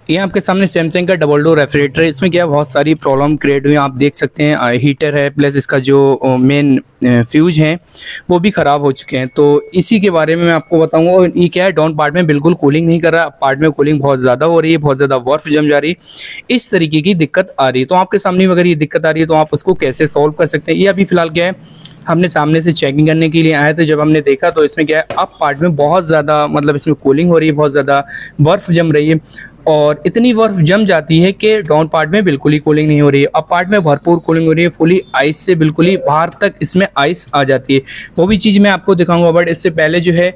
ये आपके सामने सैमसंग का डबल डोर रेफ्रिजरेटर है। इसमें क्या है, बहुत सारी प्रॉब्लम क्रिएट हुई है। आप देख सकते हैं हीटर है प्लस इसका जो मेन फ्यूज है वो भी ख़राब हो चुके हैं। तो इसी के बारे में मैं आपको बताऊंगा। और ये क्या है, डाउन पार्ट में बिल्कुल कूलिंग नहीं कर रहा, पार्ट में कूलिंग बहुत ज़्यादा हो रही है, बहुत ज़्यादा बर्फ जम जा रही है, इस तरीके की दिक्कत आ रही है। तो आपके सामने अगर ये दिक्कत आ रही है तो आप उसको कैसे सॉल्व कर सकते हैं। ये अभी फ़िलहाल क्या है, हमने सामने से चेकिंग करने के लिए आए थे। जब हमने देखा तो इसमें क्या है, अब पार्ट में बहुत ज़्यादा मतलब इसमें कूलिंग हो रही है, बहुत ज़्यादा बर्फ़ जम रही है और इतनी बर्फ़ जम जाती है कि डाउन पार्ट में बिल्कुल ही कूलिंग नहीं हो रही है। अप पार्ट में भरपूर कूलिंग हो रही है, फुली आइस से बिल्कुल ही बाहर तक इसमें आइस आ जाती है। वो भी चीज़ मैं आपको दिखाऊंगा, बट इससे पहले जो है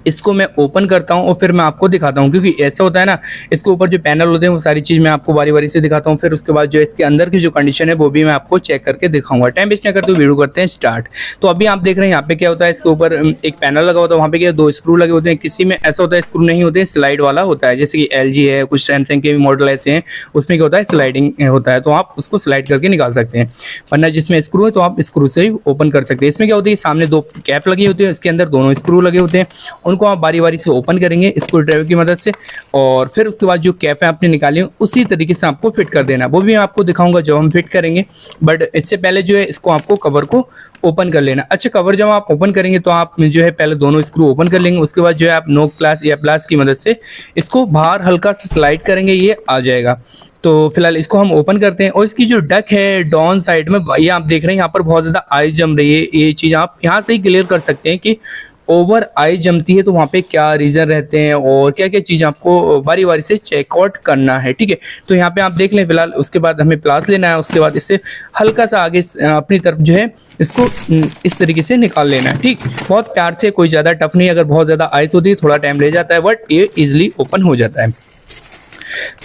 इसको मैं ओपन करता हूं और फिर मैं आपको दिखाता हूं, क्योंकि ऐसा होता है ना, इसके ऊपर जो पैनल होते हैं वो सारी चीज़ मैं आपको बारी बारी से दिखाता हूं। फिर उसके बाद जो इसके अंदर की जो कंडीशन है वो भी मैं आपको चेक करके दिखाऊंगा। टाइम वेस्ट ना करते हुए वीडियो करते हैं स्टार्ट। तो अभी आप देख रहे हैं यहाँ पे क्या होता है, इसके ऊपर एक पैनल लगा होता है, वहाँ पे क्या 2 स्क्रू लगे होते हैं। किसी में ऐसा होता है स्क्रू नहीं होते, स्लाइड वाला होता है, जैसे कि LG है, कुछ सैमसंग के भी मॉडल ऐसे हैं, उसमें क्या होता है स्लाइडिंग होता है, तो आप उसको स्लाइड करके निकाल सकते हैं। वरना जिसमें स्क्रू है तो आप स्क्रू से ही ओपन कर सकते हैं। इसमें क्या होती है, सामने 2 कैप लगी होती है, इसके अंदर दोनों स्क्रू लगे होते हैं, उनको आप बारी बारी से ओपन करेंगे स्क्रू ड्राइवर की मदद से। और फिर उसके बाद जो कैप है आपने निकाली उसी तरीके से आपको फिट कर देना, वो भी मैं आपको दिखाऊंगा जब हम फिट करेंगे। बट इससे पहले जो है इसको आपको कवर को ओपन कर लेना। अच्छा, कवर जब आप ओपन करेंगे तो आप जो है पहले दोनों स्क्रू ओपन कर लेंगे, उसके बाद जो है आप नो प्लास या प्लास की मदद से इसको बाहर हल्का से स्लाइड करेंगे, ये आ जाएगा। तो फिलहाल इसको हम ओपन करते हैं। और इसकी जो डक है डाउन साइड में, ये आप देख रहे हैं यहाँ पर बहुत ज़्यादा आइस जम रही है। ये चीज़ आप यहाँ से ही क्लियर कर सकते हैं कि ओवर आइस जमती है तो वहाँ पे क्या रीज़न रहते हैं और क्या क्या चीज़ आपको बारी बारी से चेकआउट करना है। ठीक है, तो यहाँ पे आप देख लें फिलहाल। उसके बाद हमें प्लास लेना है, उसके बाद इससे हल्का सा आगे अपनी तरफ जो है इसको इस तरीके से निकाल लेना है। ठीक, बहुत प्यार से, कोई ज़्यादा टफ नहीं। अगर बहुत ज़्यादा आइस होती है थोड़ा टाइम ले जाता है, बट ये ईजिली ओपन हो जाता है।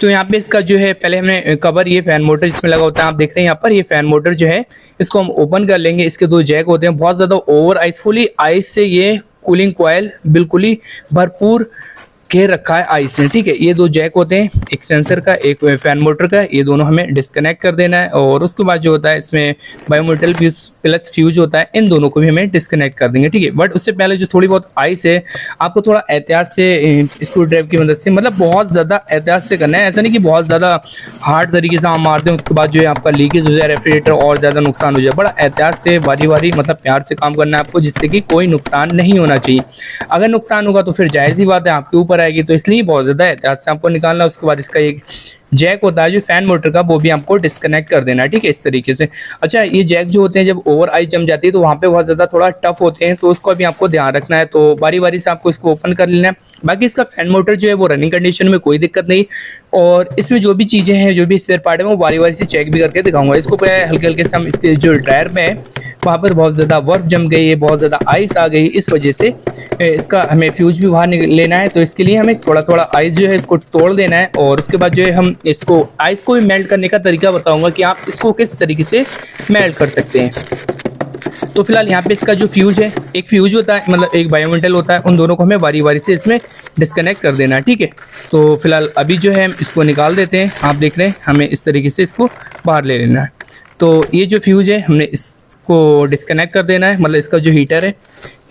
तो यहाँ पे इसका जो है पहले हमने कवर, ये फैन मोटर इसमें लगा होता है, आप देख रहे हैं यहाँ पर ये फैन मोटर जो है इसको हम ओपन कर लेंगे। इसके 2 जैक होते हैं, बहुत ज़्यादा ओवर आइसफुली आइस से ये कूलिंग कॉयल बिल्कुल ही भरपूर घेर रखा है आइस ने। ठीक है, ये 2 जैक होते हैं, एक सेंसर का एक फैन मोटर का, ये दोनों हमें डिस्कनेक्ट कर देना है। और उसके बाद जो होता है इसमें बायोमेटल प्लस फ्यूज होता है, इन दोनों को भी हमें डिस्कनेक्ट कर देंगे। ठीक है, बट उससे पहले जो थोड़ी बहुत आइस है आपको थोड़ा एहतियात से स्क्रू ड्राइव की मदद से, मतलब बहुत ज़्यादा एहतियात से करना है। ऐसा नहीं कि बहुत ज़्यादा हार्ड तरीके से हम मार दें, उसके बाद जो है आपका लीकेज हो जाए, रेफ्रिजरेटर और ज़्यादा नुकसान हो जाए। बड़ा एहतियात से बारी बारी मतलब प्यार से काम करना है आपको, जिससे कि कोई नुकसान नहीं होना चाहिए। अगर नुकसान होगा तो फिर जायज़ ही बात है, आपके ऊपर आएगी। तो इसलिए बहुत ज़्यादा एहतियात से आपको निकालना है। उसके बाद इसका एक जैक होता है जो फैन मोटर का, वो भी आपको डिस्कनेक्ट कर देना है। ठीक है, इस तरीके से। अच्छा, ये जैक जो होते हैं जब ओवर आइस जम जाती है तो वहाँ पे बहुत ज़्यादा थोड़ा टफ होते हैं, तो उसको भी आपको ध्यान रखना है। तो बारी बारी से आपको इसको ओपन कर लेना है। बाकी इसका फैन मोटर जो है वो रनिंग कंडीशन में, कोई दिक्कत नहीं। और इसमें जो भी चीज़ें हैं, जो भी स्पेयर पार्ट है, वो बारी बारी से चेक भी करके दिखाऊंगा। इसको हल्के हल्के से हम इसके जो टायर में है वहाँ पर बहुत ज़्यादा बर्फ जम गई है, बहुत ज़्यादा आइस आ गई, इस वजह से इसका हमें फ्यूज भी बाहर लेना है। तो इसके लिए हमें थोड़ा थोड़ा आइस जो है इसको तोड़ देना है। और उसके बाद जो है हम इसको आइस को भी मेल्ट करने का तरीका बताऊंगा कि आप इसको किस तरीके से मेल्ट कर सकते हैं। तो फिलहाल यहाँ पे इसका जो फ्यूज है, एक फ्यूज होता है मतलब एक बायोमेटल होता है, उन दोनों को हमें बारी बारी से इसमें डिस्कनेक्ट कर देना है। ठीक है, तो फिलहाल अभी जो है हम इसको निकाल देते हैं। आप देख रहे हैं हमें इस तरीके से इसको बाहर ले लेना है। तो ये जो फ्यूज है हमने इसको डिस्कनेक्ट कर देना है, मतलब इसका जो हीटर है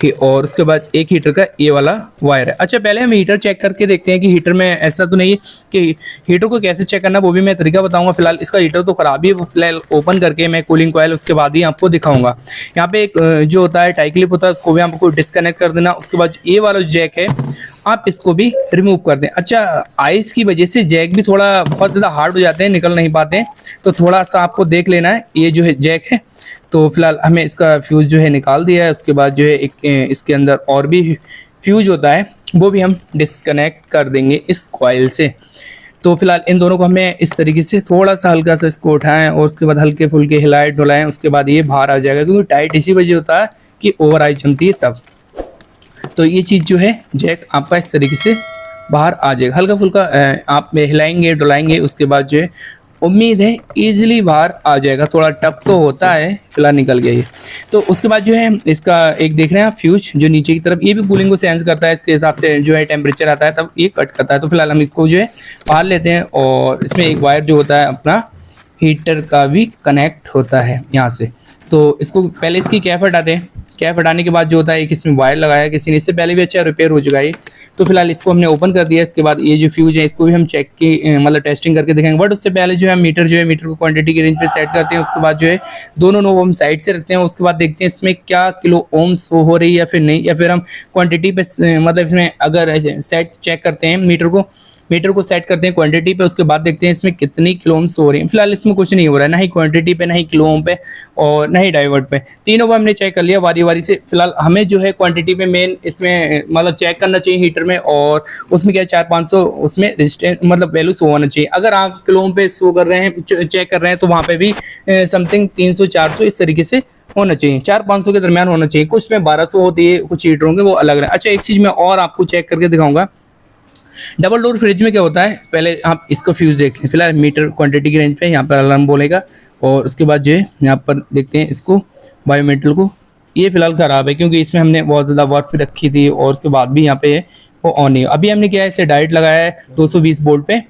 कि, और उसके बाद एक हीटर का ये वाला वायर है। अच्छा, पहले हम हीटर चेक करके देखते हैं कि हीटर में ऐसा तो नहीं है। कि हीटर को कैसे चेक करना वो भी मैं तरीका बताऊंगा। फिलहाल इसका हीटर तो ख़राब ही है, वो फिलहाल ओपन करके मैं कूलिंग कॉयल उसके बाद ही आपको दिखाऊंगा। यहाँ पे एक जो होता है टाई क्लिप होता है, उसको भी आपको डिस्कनेक्ट कर देना। उसके बाद ये वाला जैक है आप इसको भी रिमूव कर दें। अच्छा, आइस की वजह से जैक भी थोड़ा बहुत ज़्यादा हार्ड हो जाते हैं, निकल नहीं पाते हैं, तो थोड़ा सा आपको देख लेना है। ये जो है जैक है, तो फिलहाल हमें इसका फ्यूज़ जो है निकाल दिया है। उसके बाद जो है एक इसके अंदर और भी फ्यूज होता है, वो भी हम डिस्कनेक्ट कर देंगे इस कॉइल से। तो फिलहाल इन दोनों को हमें इस तरीके से थोड़ा सा हल्का सा इसको उठाएं और उसके बाद हल्के फुल्के हिलाए डुलाएं, उसके बाद ये बाहर आ जाएगा, क्योंकि टाइट इसी वजह होता है कि ओवर आइस जमती है तब। तो ये चीज़ जो है जैक आपका इस तरीके से बाहर आ जाएगा, हल्का फुल्का आप हिलाएंगे डुलाएंगे, उसके बाद जो है उम्मीद है इजीली बाहर आ जाएगा। थोड़ा टफ तो होता है, फिलहाल निकल गया ये। तो उसके बाद जो है इसका एक देख रहे हैं आप फ्यूज जो नीचे की तरफ, ये भी कूलिंग को सेंस करता है, इसके हिसाब से जो है टेम्परेचर आता है तब ये कट करता है। तो फिलहाल हम इसको जो है बाहर लेते हैं और इसमें एक वायर जो होता है अपना हीटर का भी कनेक्ट होता है यहाँ से। तो इसको पहले इसकी कैप हटाते हैं। कैप हटाने के बाद जो होता है एक इसमें वायर लगाया किसी ने, इससे पहले भी अच्छा रिपेयर हो चुका है। तो फिलहाल इसको हमने ओपन कर दिया। इसके बाद ये जो फ्यूज है इसको भी हम चेक की मतलब टेस्टिंग करके देखेंगे, बट उससे पहले जो है मीटर को क्वांटिटी की रेंज पे सेट करते हैं। उसके बाद जो है दोनों नोब हम साइड से रखते हैं। उसके बाद देखते हैं इसमें क्या किलो ओम्स हो रही है या फिर नहीं, या फिर हम क्वांटिटी पे मतलब इसमें अगर सेट चेक करते हैं मीटर को सेट करते हैं क्वांटिटी पे, उसके बाद देखते हैं इसमें कितनी किलो ओम्स हो रही है। फिलहाल इसमें कुछ नहीं हो रहा है, ना ही क्वांटिटी पे, ना ही किलो ओम पे और ना ही डाइवर्ट पे, तीनों पे हमने चेक कर लिया वारी वारी से। फिलहाल हमें जो है क्वांटिटी पे मेन इसमें मतलब चेक करना चाहिए हीटर में, और उसमें क्या है 400-500 उसमें रेजिस्टेंस मतलब वैल्यू शो होना चाहिए। अगर आप किलो ओम पे शो कर रहे हैं चेक कर रहे हैं तो वहाँ पे भी समथिंग 300-400 इस तरीके से होना चाहिए, 400-500 के दरमियान होना चाहिए। कुछ में 1200 होती है, कुछ हीटरों के वो अलग है। अच्छा एक चीज़ मैं और आपको चेक करके दिखाऊंगा, डबल डोर फ्रिज में क्या होता है, पहले आप इसको फ्यूज देख लें। फिलहाल मीटर क्वांटिटी की रेंज पे यहाँ पर अलार्म बोलेगा, और उसके बाद जो है यहाँ पर देखते हैं इसको बायोमेटल को, ये फिलहाल ख़राब है क्योंकि इसमें हमने बहुत ज़्यादा वर्क रखी थी और उसके बाद भी यहाँ पे वो ऑन नहीं है। अभी हमने क्या है इसे डायरेक्ट लगाया है 220 वोल्ट पे,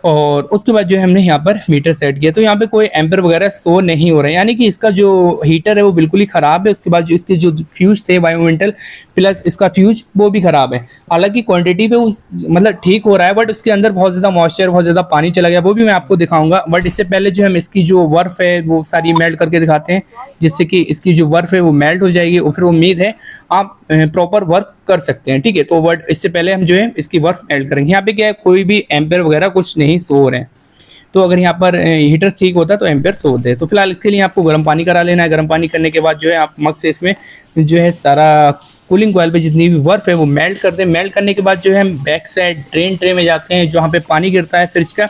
और उसके बाद जो है हमने यहाँ पर मीटर सेट किया तो यहाँ पे कोई एम्पर वगैरह शो नहीं हो रहा है, यानी कि इसका जो हीटर है वो बिल्कुल ही ख़राब है। उसके बाद जो इसके जो फ्यूज थे बायोमेटल प्लस इसका फ्यूज वो भी ख़राब है। हालांकि क्वांटिटी पे उस मतलब ठीक हो रहा है, बट उसके अंदर बहुत ज़्यादा मॉइस्चर, बहुत ज़्यादा पानी चला गया, वो भी मैं आपको दिखाऊंगा। बट इससे पहले जो हम इसकी जो वर्फ है वो सारी मेल्ट करके दिखाते हैं, जिससे कि इसकी जो वर्फ है वो मेल्ट हो जाएगी और फिर उम्मीद है आप प्रॉपर वर्क कर सकते हैं। ठीक है, तो बट इससे पहले हम जो है इसकी वर्क मेल्ट करेंगे। यहाँ पे क्या है कोई भी एम्पेयर वगैरह कुछ नहीं शो हो रहे हैं, तो अगर यहाँ पर हीटर ठीक होता तो एम्पेयर शो होते हैं। तो फिलहाल इसके लिए आपको गर्म पानी करा लेना है। गर्म पानी करने के बाद जो है आप मग से इसमें जो है सारा कूलिंग कॉइल पे जितनी भी बर्फ है वो मेल्ट करते हैं। मेल्ट करने के बाद जो है हम बैक साइड ड्रेन ट्रे में जाते हैं जहाँ पे पानी गिरता है फ्रिज का,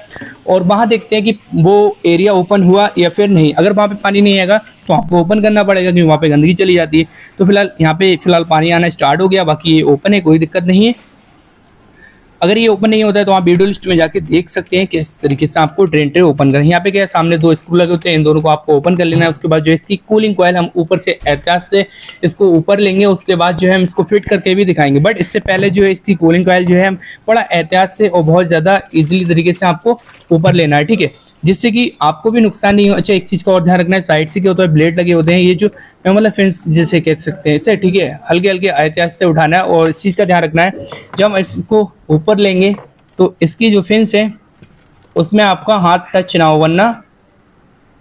और वहाँ देखते हैं कि वो एरिया ओपन हुआ या फिर नहीं। अगर वहाँ पे पानी नहीं आएगा तो आपको ओपन करना पड़ेगा क्योंकि वहाँ पे गंदगी चली जाती है। तो फिलहाल यहाँ पे पानी आना स्टार्ट हो गया, बाकी ये ओपन है, कोई दिक्कत नहीं है। अगर ये ओपन नहीं होता है तो आप वीडियो लिस्ट में जाके देख सकते हैं किस तरीके से आपको ड्रेन ट्रे ओपन करें। यहाँ पे क्या है सामने 2 स्क्रू लगे होते हैं, इन दोनों को आपको ओपन कर लेना है। उसके बाद जो है इसकी कूलिंग कॉइल हम ऊपर से एहतियात से इसको ऊपर लेंगे, उसके बाद जो है हम इसको फिट करके भी दिखाएंगे। बट इससे पहले जो है इसकी कूलिंग कॉइल जो है हम बड़ा एहतियात से और बहुत ज़्यादा ईजिली तरीके से आपको ऊपर लेना है, ठीक है, जिससे कि आपको भी नुकसान नहीं हो। अच्छा एक चीज़ का और ध्यान रखना है, साइड से क्या होता है ब्लेड लगे होते हैं, ये जो मतलब फेंस जिसे कह सकते हैं इसे, ठीक है, हल्के हल्के एहतियात से उठाना है। और इस चीज़ का ध्यान रखना है जब हम इसको ऊपर लेंगे तो इसकी जो फिंस है उसमें आपका हाथ टच ना हो, वरना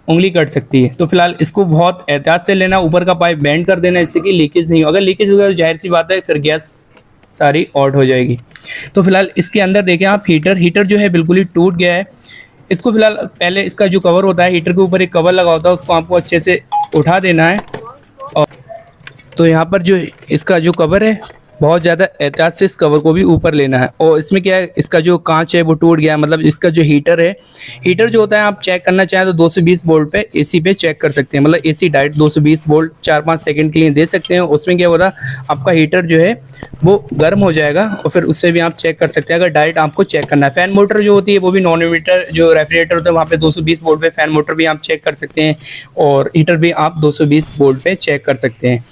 उंगली कट सकती है। तो फिलहाल इसको बहुत एहतियात से लेना, ऊपर का पाइप बेंड कर देना इससे कि लीकेज नहीं हो। अगर लीकेज होगा तो जाहिर सी बात है फिर गैस सारी आउट हो जाएगी। तो फिलहाल इसके अंदर देखें आप हीटर जो है बिल्कुल ही टूट गया है। इसको फिलहाल पहले इसका जो कवर होता है, हीटर के ऊपर एक कवर लगा होता है, उसको आपको अच्छे से उठा देना है। और तो यहाँ पर जो इसका जो कवर है बहुत ज़्यादा एहतियात से इस कवर को भी ऊपर लेना है। और इसमें क्या है इसका जो कांच है वो टूट गया, मतलब इसका जो हीटर है, हीटर जो होता है आप चेक करना चाहें तो 220 वोल्ट पे एसी पे चेक कर सकते हैं। मतलब एसी डायरेक्ट 220 वोल्ट 4-5 सेकंड के लिए दे सकते हैं। उसमें क्या होता है आपका हीटर जो है वो गर्म हो जाएगा और फिर उससे भी आप चेक कर सकते हैं अगर डायरेक्ट आपको चेक करना है। फैन मोटर जो होती है वो भी नॉन इन्वर्टर जो रेफ्रिजरेटर होता है वहाँ पे 220 वोल्ट पे फैन मोटर भी आप चेक कर सकते हैं, और हीटर भी आप 220 वोल्ट पे चेक कर सकते हैं।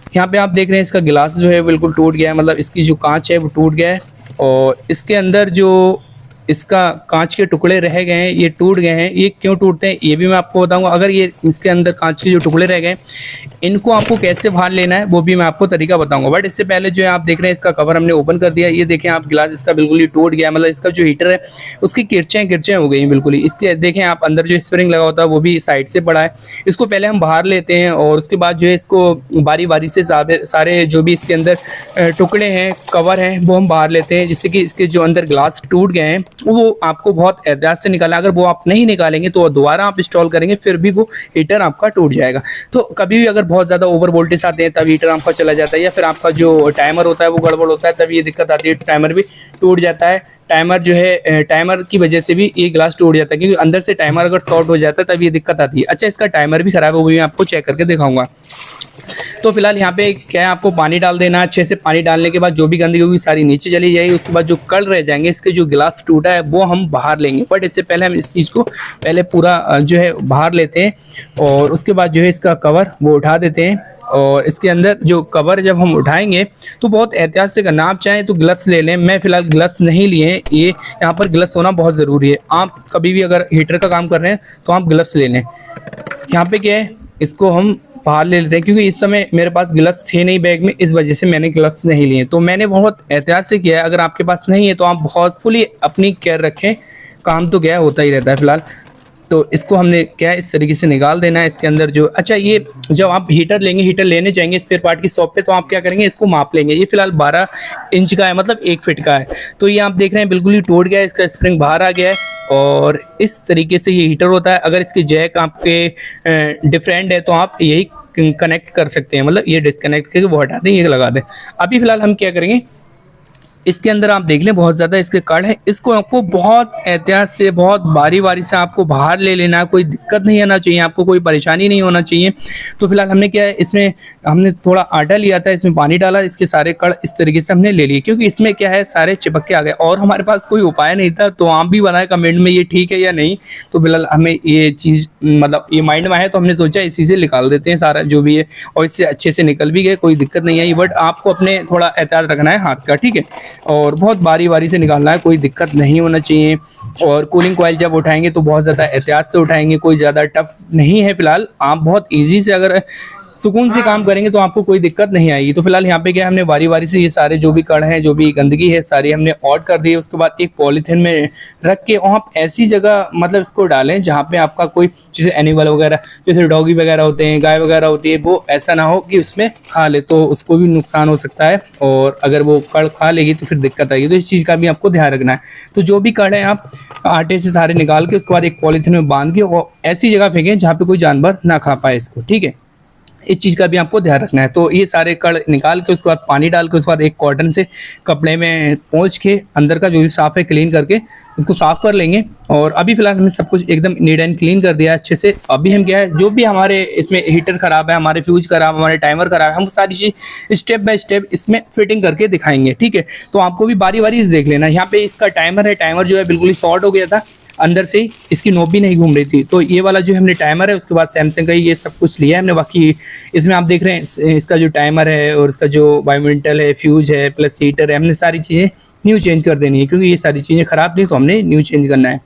यहाँ पे आप देख रहे हैं इसका गिलास जो है बिल्कुल टूट गया है, मतलब इसकी जो कांच है वो टूट गया है, और इसके अंदर जो इसका कांच के टुकड़े रह गए हैं ये टूट गए हैं। ये क्यों टूटते हैं ये भी मैं आपको बताऊंगा। अगर ये इसके अंदर कांच के जो टुकड़े रह गए इनको आपको कैसे बाहर लेना है वो भी मैं आपको तरीका बताऊंगा। बट इससे पहले जो है आप देख रहे हैं इसका कवर हमने ओपन कर दिया। ये देखें आप गिलास इसका बिल्कुल ही टूट गया है, मतलब इसका जो हीटर है उसकी किरचें हो गई हैं बिल्कुल ही। इसके देखें आप अंदर जो स्प्रिंग लगा होता है वो भी साइड से पड़ा है। इसको पहले हम बाहर लेते हैं और उसके बाद जो है इसको बारी बारी से सारे जो भी इसके अंदर टुकड़े हैं कवर हैं वो हम बाहर लेते हैं, जिससे कि इसके जो अंदर ग्लास टूट गए हैं वो आपको बहुत एहतियात से निकाला। अगर वो आप नहीं निकालेंगे तो दोबारा आप इंस्टॉल करेंगे फिर भी वो हीटर आपका टूट जाएगा। तो कभी भी अगर बहुत ज़्यादा ओवर वोल्टेज आते हैं तब हीटर आपका चला जाता है, या फिर आपका जो टाइमर होता है वो गड़बड़ होता है तब ये दिक्कत आती है, टाइमर भी टूट जाता है। टाइमर जो है टाइमर की वजह से भी ये ग्लास टूट जाता है क्योंकि अंदर से टाइमर अगर शॉर्ट हो जाता है तब ये दिक्कत आती है। अच्छा इसका टाइमर भी ख़राब है वो भी मैं आपको चेक करके दिखाऊंगा। तो फिलहाल यहाँ पे क्या है आपको पानी डाल देना है। अच्छे से पानी डालने के बाद जो भी गंदगी होगी सारी नीचे चली जाएगी। उसके बाद जो कल रह जाएंगे इसके जो गिलास टूटा है वो हम बाहर लेंगे। बट इससे पहले हम इस चीज़ को पहले पूरा जो है बाहर लेते हैं और उसके बाद जो है इसका कवर वो उठा देते हैं। और इसके अंदर जो कवर जब हम उठाएंगे तो बहुत एहतियात से करना। आप चाहें तो ग्लव्स ले लें, मैं फ़िलहाल ग्लव्स नहीं लिए हैं। ये यहाँ पर ग्लव्स होना बहुत ज़रूरी है। आप कभी भी अगर हीटर का काम कर रहे हैं तो आप ग्लव्स ले लें। यहाँ पे क्या है इसको हम बाहर ले लेते हैं, क्योंकि इस समय मेरे पास ग्लव्स थे नहीं बैग में, इस वजह से मैंने ग्लव्स नहीं लिए। तो मैंने बहुत एहतियात से किया है, अगर आपके पास नहीं है तो आप बहुत फुली अपनी केयर रखें, काम तो क्या होता ही रहता है फिलहाल। तो इसको हमने क्या है इस तरीके से निकाल देना है इसके अंदर जो। अच्छा, ये जब आप हीटर लेंगे, हीटर लेने जाएंगे स्पेयर पार्ट की शॉप पे, तो आप क्या करेंगे, इसको माप लेंगे। ये फिलहाल 12 इंच का है, मतलब 1 फीट का है। तो ये आप देख रहे हैं बिल्कुल ही टूट गया है, इसका स्प्रिंग बाहर आ गया है। और इस तरीके से ये हीटर होता है। अगर इसकी जैक आपके डिफरेंट है तो आप यही कनेक्ट कर सकते हैं, मतलब ये डिस्कनेक्ट करके वो हटा दें, ये लगा दें। अभी फिलहाल हम क्या करेंगे, इसके अंदर आप देख लें बहुत ज़्यादा इसके कड़ है, इसको आपको बहुत एहतियात से, बहुत बारी बारी से आपको बाहर ले लेना है। कोई दिक्कत नहीं आना चाहिए, आपको कोई परेशानी नहीं होना चाहिए। तो फिलहाल हमने क्या है, इसमें हमने थोड़ा आटा लिया था, इसमें पानी डाला, इसके सारे कड़ इस तरीके से हमने ले लिए, क्योंकि इसमें क्या है सारे चिपक के आ गए और हमारे पास कोई उपाय नहीं था। तो आप भी बनाए कमेंट में ये ठीक है या नहीं। तो फिलहाल हमें ये चीज़ मतलब ये माइंड में आया, तो हमने सोचा इसी से निकाल देते हैं सारा जो भी है, और इससे अच्छे से निकल भी गए, कोई दिक्कत नहीं आई। बट आपको अपने थोड़ा एहतियात रखना है हाथ का, ठीक है, और बहुत बारी बारी से निकालना है, कोई दिक्कत नहीं होना चाहिए। और कूलिंग कॉइल जब उठाएंगे तो बहुत ज़्यादा एहतियात से उठाएंगे, कोई ज़्यादा टफ नहीं है। फिलहाल आप बहुत ईजी से अगर सुकून से काम करेंगे तो आपको कोई दिक्कत नहीं आएगी। तो फिलहाल यहाँ पे क्या हमने बारी बारी से ये सारे जो भी कड़ हैं, जो भी गंदगी है सारी हमने आउट कर दी है। उसके बाद एक पॉलीथीन में रख के, और आप ऐसी जगह मतलब इसको डालें जहाँ पे आपका कोई जैसे एनिमल वगैरह, जैसे डॉगी वगैरह होते हैं, गाय वगैरह होती है, वो ऐसा ना हो कि उसमें खा ले, तो उसको भी नुकसान हो सकता है। और अगर वो कड़ खा लेगी तो फिर दिक्कत आएगी। तो इस चीज़ का भी आपको ध्यान रखना है। तो जो भी कड़ है आप आटे से सारे निकाल के उसके बाद एक पॉलीथीन में बांध के और ऐसी जगह फेंकें जहाँ पे कोई जानवर ना खा पाए इसको, ठीक है। इस चीज़ का भी आपको ध्यान रखना है। तो ये सारे कड़ निकाल के उसके बाद पानी डाल के उसके बाद एक कॉटन से कपड़े में पोंछ के अंदर का जो भी साफ़ है क्लीन करके इसको साफ़ कर लेंगे। और अभी फ़िलहाल हमने सब कुछ एकदम नीट एंड क्लीन कर दिया है अच्छे से। अभी हम क्या है, जो भी हमारे इसमें हीटर ख़राब है, हमारे फ्यूज़ ख़राब, हमारे टाइमर ख़राब है, हम सारी चीज़ स्टेप बाय स्टेप इसमें फिटिंग करके दिखाएंगे, ठीक है। तो आपको भी बारी बारी देख लेना। यहाँ पे इसका टाइमर है, टाइमर जो है बिल्कुल ही शॉर्ट हो गया था, अंदर से ही इसकी नोब भी नहीं घूम रही थी। तो ये वाला जो हमने टाइमर है, उसके बाद सैमसंग का ये सब कुछ लिया है हमने। बाकी इसमें आप देख रहे हैं इसका जो टाइमर है और इसका जो बायोमेंटल है, फ्यूज है, प्लस हीटर है, हमने सारी चीज़ें न्यू चेंज कर देनी है, क्योंकि ये सारी चीज़ें ख़राब थी तो हमने न्यू चेंज करना है।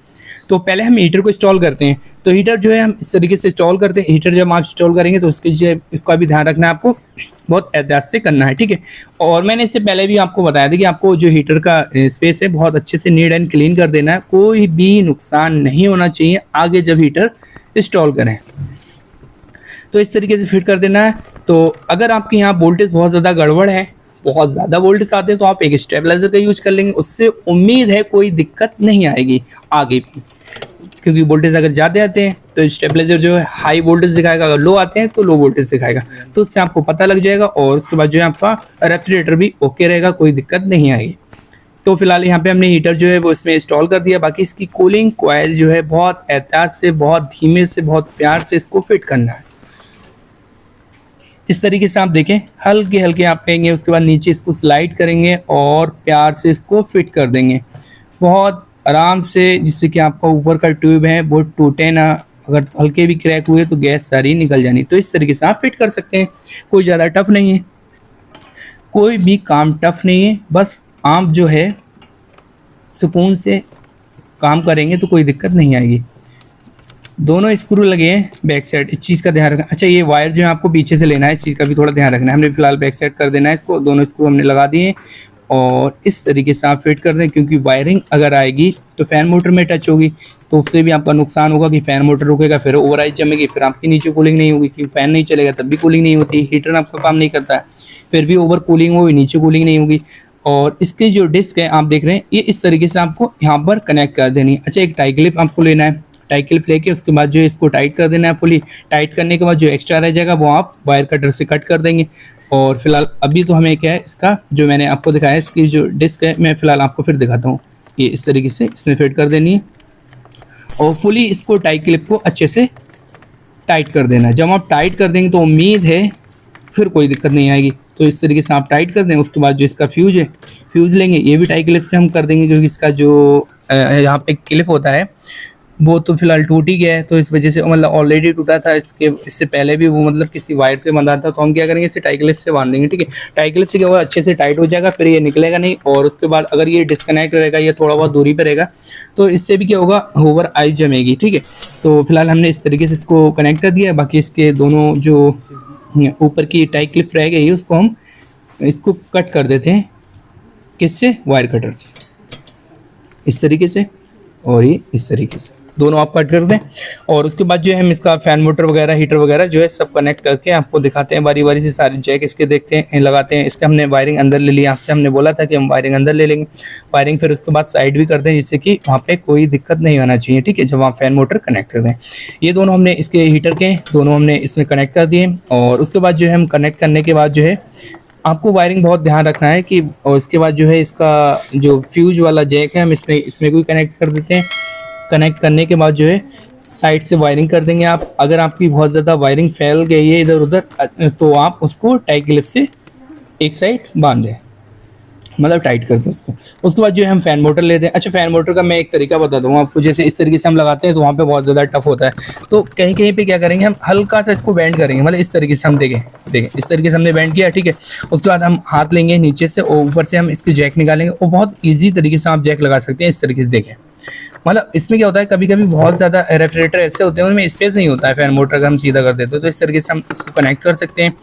तो पहले हम हीटर को इंस्टॉल करते हैं। तो हीटर जो है हम इस तरीके से इंस्टॉल करते हैं। हीटर जब आप इंस्टॉल करेंगे तो इसका भी ध्यान रखना है, आपको बहुत एहतियात से करना है, ठीक है। और मैंने इससे पहले भी आपको बताया था कि आपको जो हीटर का स्पेस है बहुत अच्छे से नीट एंड क्लीन कर देना है, कोई भी नुकसान नहीं होना चाहिए आगे जब हीटर इंस्टॉल करें। तो इस तरीके से फिट कर देना है। तो अगर आपके यहाँ वोल्टेज बहुत ज़्यादा गड़बड़ है, बहुत ज़्यादा वोल्टेज आते हैं, तो आप एक स्टेबलाइजर का यूज कर लेंगे, उससे उम्मीद है कोई दिक्कत नहीं आएगी आगे भी। क्योंकि वोल्टेज अगर ज़्यादा आते हैं तो स्टेबलाइजर जो है हाई वोल्टेज दिखाएगा, अगर लो आते हैं तो लो वोल्टेज दिखाएगा। तो उससे आपको पता लग जाएगा। और उसके बाद जो है आपका रेफ्रिजरेटर भी ओके रहेगा, कोई दिक्कत नहीं आएगी। तो फिलहाल यहाँ पे हमने हीटर जो है वो इसमें इंस्टॉल कर दिया। बाकी इसकी कूलिंग कॉइल जो है बहुत एहतियात से, बहुत धीमे से, बहुत प्यार से इसको फिट करना है। इस तरीके से आप देखें, हल्के हल्के आप कहेंगे, उसके बाद नीचे इसको स्लाइड करेंगे और प्यार से इसको फिट कर देंगे बहुत आराम से, जिससे कि आपका ऊपर का ट्यूब है वो टूटे ना। अगर हल्के भी क्रैक हुए तो गैस सारी निकल जानी। तो इस तरीके से आप फिट कर सकते हैं, कोई ज़्यादा टफ नहीं है, कोई भी काम टफ नहीं है। बस आप जो है सुकून से काम करेंगे तो कोई दिक्कत नहीं आएगी। दोनों स्क्रू लगे हैं बैक साइड, इस चीज़ का ध्यान रखना। अच्छा, ये वायर जो है आपको पीछे से लेना है, इस चीज़ का भी थोड़ा ध्यान रखना है। हमने फिलहाल बैक साइड कर देना है इसको, दोनों स्क्रू हमने लगा दिए हैं और इस तरीके से आप फिट कर दें, क्योंकि वायरिंग अगर आएगी तो फ़ैन मोटर में टच होगी तो उससे भी आपका नुकसान होगा कि फ़ैन मोटर रुकेगा, फिर ओवरआइज जमेगी, फिर आपकी नीचे कूलिंग नहीं होगी, कि फ़ैन नहीं चलेगा तब भी कूलिंग नहीं होती। हीटर आपका काम नहीं करता है, फिर भी ओवर कूलिंग होगी, नीचे कूलिंग नहीं होगी। और इसके जो डिस्क है आप देख रहे हैं, ये इस तरीके से आपको यहाँ पर कनेक्ट कर देनी है। अच्छा, एक टाई क्लिप आपको लेना है, टाई क्लिप लेके उसके बाद जो इसको टाइट कर देना है। फुली टाइट करने के बाद जो एक्स्ट्रा रह जाएगा वो आप वायर कटर से कट कर देंगे। और फिलहाल अभी तो हमें क्या है, इसका जो मैंने आपको दिखाया इसकी जो डिस्क है, मैं फिलहाल आपको फिर दिखाता हूँ। ये इस तरीके से इसमें फिट कर देनी है और फुली इसको टाई क्लिप को अच्छे से टाइट कर देना है। जब आप टाइट कर देंगे तो उम्मीद है फिर कोई दिक्कत नहीं आएगी। तो इस तरीके से आप टाइट कर दें। उसके बाद जो इसका फ्यूज है, फ्यूज़ लेंगे, ये भी टाई क्लिप से हम कर देंगे, क्योंकि इसका जो यहाँ पे क्लिप होता है वो तो फिलहाल टूट ही गया है। तो इस वजह से मतलब ऑलरेडी टूटा था, इससे पहले भी वो मतलब किसी वायर से बंधा था। तो हम क्या करेंगे, इसे टाई क्लिप से बांध देंगे, ठीक है। टाई क्लिप से क्या होगा, अच्छे से टाइट हो जाएगा, फिर ये निकलेगा नहीं। और उसके बाद अगर ये डिस्कनेक्ट रहेगा, ये थोड़ा बहुत दूरी पर रहेगा, तो इससे भी क्या होगा, ओवर आई जमेगी, ठीक है। तो फिलहाल हमने इस तरीके से इसको कनेक्ट कर दिया। बाकी इसके दोनों जो ऊपर की टाई क्लिप रह गई है, उसको हम इसको कट कर देते हैं। किससे? वायर कटर से, इस तरीके से, और ये इस तरीके से दोनों आप कट कर दें। और उसके बाद जो है हम इसका फैन मोटर वगैरह, हीटर वगैरह जो है सब कनेक्ट करके आपको दिखाते हैं बारी बारी से। सारे जैक इसके देखते हैं, लगाते हैं। इसके हमने वायरिंग अंदर ले ली, आपसे हमने बोला था कि हम वायरिंग अंदर ले लेंगे वायरिंग, फिर उसके बाद साइड भी करते हैं जिससे कि वहाँ पे कोई दिक्कत नहीं होना चाहिए, ठीक है, जब आप फैन मोटर कनेक्ट कर दें। ये दोनों हमने इसके हीटर के दोनों हमने इसमें कनेक्ट कर दिए। और उसके बाद जो है हम कनेक्ट करने के बाद जो है आपको वायरिंग बहुत ध्यान रखना है कि, और इसके बाद जो है इसका जो फ्यूज वाला जैक है हम इसमें कोई कनेक्ट कर देते हैं। कनेक्ट करने के बाद जो है साइड से वायरिंग कर देंगे आप। अगर आपकी बहुत ज़्यादा वायरिंग फैल गई है इधर उधर तो आप उसको टाई क्लिप से एक साइड बांध दें, मतलब टाइट कर दें उसको। उसके बाद जो है हम फैन मोटर लेते हैं। अच्छा, फैन मोटर का मैं एक तरीका बता दूँ आपको। जैसे इस तरीके से हम लगाते हैं तो वहाँ पे बहुत ज़्यादा टफ होता है, तो कहीं कहीं पे क्या करेंगे, हम हल्का सा इसको बेंड करेंगे, मतलब इस तरीके से हम देखें इस तरीके से हमने बेंड किया, ठीक है। उसके बाद हम हाथ लेंगे नीचे से और ऊपर से हम इसके जैक निकालेंगे, और बहुत ईजी तरीके से आप जैक लगा सकते हैं इस तरीके से। देखें, मतलब इसमें क्या होता है, कभी कभी बहुत ज़्यादा रेफ्रिजरेटर ऐसे होते हैं उनमें स्पेस नहीं होता है, फैन मोटर अगर हम सीधा कर देते हैं तो इस तरीके से हम इसको कनेक्ट कर सकते हैं।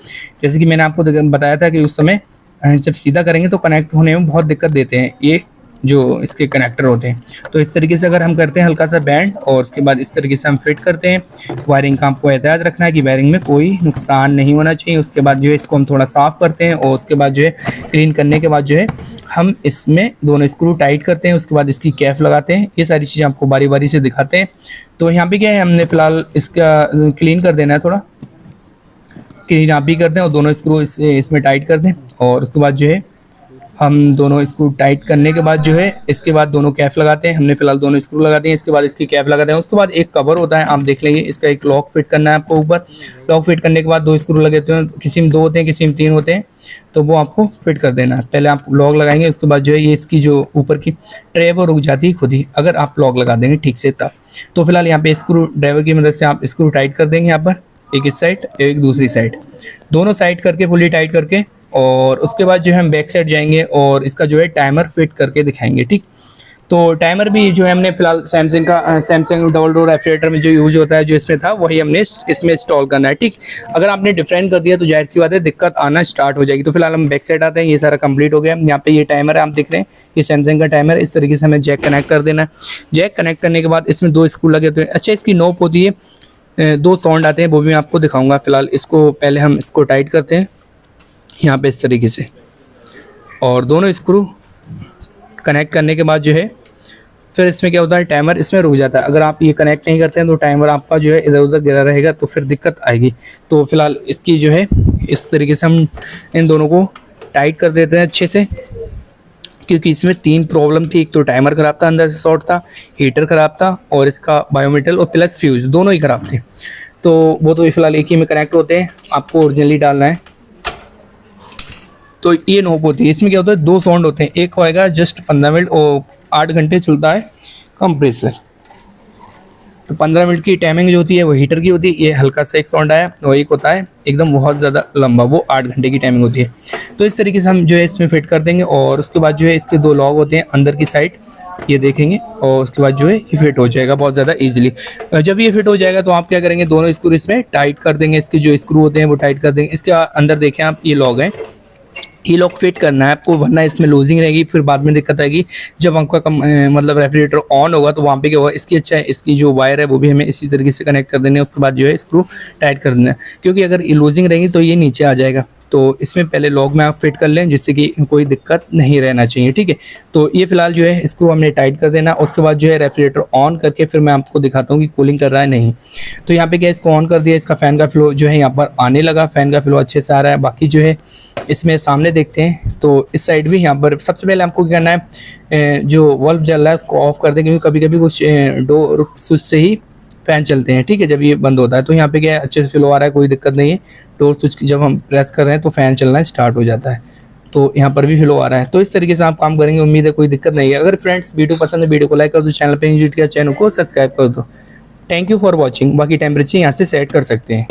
जैसे कि मैंने आपको बताया था कि उस समय जब सीधा करेंगे तो कनेक्ट होने में बहुत दिक्कत देते हैं ये जो इसके कनेक्टर होते हैं। तो इस तरीके से अगर हम करते हैं हल्का सा बैंड, और उसके बाद इस तरीके से हम फिट करते हैं। वायरिंग का आपको एहतियात रखना है कि वायरिंग में कोई नुकसान नहीं होना चाहिए। उसके बाद जो है इसको हम थोड़ा साफ़ करते हैं, और उसके बाद जो है क्लीन करने के बाद जो है हम इसमें दोनों स्क्रू टाइट करते हैं। उसके बाद इसकी कैप लगाते हैं। ये सारी चीज़ें आपको बारी बारी से दिखाते हैं। तो यहाँ पे क्या है, हमने फ़िलहाल इसका क्लीन कर देना है, थोड़ा क्लीन आप भी कर दें और दोनों स्क्रू इसमें टाइट कर दें। और उसके बाद जो है हम दोनों स्क्रू टाइट करने के बाद जो है इसके बाद दोनों कैप लगाते हैं। हमने फिलहाल दोनों स्क्रू लगा दिए, इसके बाद इसकी कैप लगाते हैं। उसके बाद एक कवर होता है, आप देख लेंगे, इसका एक लॉक फिट करना है आपको ऊपर। लॉक फिट करने के बाद दो स्क्रू लगे होते हैं, किसी में 2 होते हैं, किसी में 3 होते हैं, तो वो आपको फिट कर देना है। पहले आप लॉक लगाएंगे, उसके बाद जो है ये इसकी जो ऊपर की ट्रे वो रुक जाती है खुद ही, अगर आप लॉक लगा देंगे ठीक से तब। तो फिलहाल यहाँ पे स्क्रू ड्राइवर की मदद से आप स्क्रू टाइट कर देंगे, यहाँ पर एक इस साइड एक दूसरी साइड, दोनों साइड करके फुली टाइट करके। और उसके बाद जो है हम बैक साइड जाएंगे और इसका जो है टाइमर फिट करके दिखाएंगे, ठीक। तो टाइमर भी जो है हमने फिलहाल सैमसंग डबल डोर रेफ्रिजरेटर में जो यूज होता है, जो इसमें था वही हमने इसमें इंस्टॉल करना है, ठीक। अगर आपने डिफरेंट कर दिया तो जाहिर सी बात है दिक्कत आना स्टार्ट हो जाएगी। तो फिलहाल हम बैक साइड आते हैं, ये सारा कंप्लीट हो गया। यहाँ पे ये टाइमर है, आप देख रहे हैं, ये सैमसंग का टाइमर। इस तरीके से हमें जैक कनेक्ट कर देना है। जैक कनेक्ट करने के बाद इसमें 2 स्क्रू लगे होते हैं। अच्छा, इसकी नोब होती है, 2 साउंड आते हैं, वो भी मैं आपको दिखाऊंगा। फिलहाल इसको पहले हम इसको टाइट करते हैं यहाँ पे इस तरीके से, और दोनों स्क्रू कनेक्ट करने के बाद जो है फिर इसमें क्या होता है, टाइमर इसमें रुक जाता है। अगर आप ये कनेक्ट नहीं करते हैं तो टाइमर आपका जो है इधर उधर गिरा रहेगा, तो फिर दिक्कत आएगी। तो फिलहाल इसकी जो है इस तरीके से हम इन दोनों को टाइट कर देते हैं अच्छे से, क्योंकि इसमें 3 प्रॉब्लम थी। एक तो टाइमर ख़राब था, अंदर से शॉर्ट था, हीटर ख़राब था, और इसका बायोमेटल और प्लस फ्यूज़ दोनों ही ख़राब थे। तो वो तो फ़िलहाल एक ही में कनेक्ट होते हैं, आपको ओरिजिनली डालना है। तो ये नोब होती है, इसमें क्या होता है, 2 साउंड होते हैं। एक होएगा जस्ट 15 मिनट और 8 घंटे चलता है कंप्रेसर। तो 15 मिनट की टाइमिंग जो होती है वो हीटर की होती है। ये हल्का सा एक साउंड आया, और एक होता है एकदम बहुत ज़्यादा लंबा, वो 8 घंटे की टाइमिंग होती है। तो इस तरीके से हम जो है इसमें फिट कर देंगे। और उसके बाद जो है इसके 2 लॉक होते हैं अंदर की साइड, ये देखेंगे, और उसके बाद जो है ये फिट हो जाएगा बहुत ज़्यादा ईजिली। जब ये फिट हो जाएगा तो आप क्या करेंगे, दोनों स्क्रू इसमें टाइट कर देंगे। इसके जो स्क्रू होते हैं वो टाइट कर देंगे। इसके अंदर देखें आप, ये लॉक है, ये लॉक फिट करना है आपको, वरना इसमें लूजिंग रहेगी, फिर बाद में दिक्कत आएगी। जब आपका मतलब रेफ्रिजरेटर ऑन होगा तो वहाँ पे क्या होगा, इसकी अच्छा है इसकी जो वायर है वो भी हमें इसी तरीके से कनेक्ट कर देने हैं। उसके बाद जो है स्क्रू टाइट कर देना है, क्योंकि अगर ये लूजिंग रहेगी तो ये नीचे आ जाएगा। तो इसमें पहले लॉक में आप फिट कर लें जिससे कि कोई दिक्कत नहीं रहना चाहिए, ठीक है। तो ये फिलहाल जो है स्क्रू हमने टाइट कर देना। उसके बाद जो है रेफ्रिजरेटर ऑन करके फिर मैं आपको दिखाता हूँ कि कूलिंग कर रहा है नहीं। तो यहाँ पे क्या, इसको ऑन कर दिया, इसका फ़ैन का फ्लो जो है यहाँ पर आने लगा, फ़ैन का फ्लो अच्छे से आ रहा है। बाकी जो है इसमें सामने देखते हैं तो इस साइड भी यहाँ पर सबसे पहले आपको क्या करना है, जो वल्व जल रहा है उसको ऑफ कर दें, क्योंकि कभी कभी कुछ डोर स्विच से ही फ़ैन चलते हैं, ठीक है। जब ये बंद होता है तो यहाँ पे क्या है, अच्छे से फ्लो आ रहा है, कोई दिक्कत नहीं है। डोर स्विच जब हम प्रेस कर रहे हैं तो फ़ैन चलना स्टार्ट हो जाता है, तो यहाँ पर भी फ्लो आ रहा है। तो इस तरीके से आप काम करेंगे, उम्मीद है कोई दिक्कत नहीं है। अगर फ्रेंड्स वीडियो पसंद है, वीडियो को लाइक कर दो, चैनल पर विजिट किया, चैनल को सब्सक्राइब कर दो। Thank you for watching. बाकी टेम्परेचर यहाँ से सेट कर सकते हैं।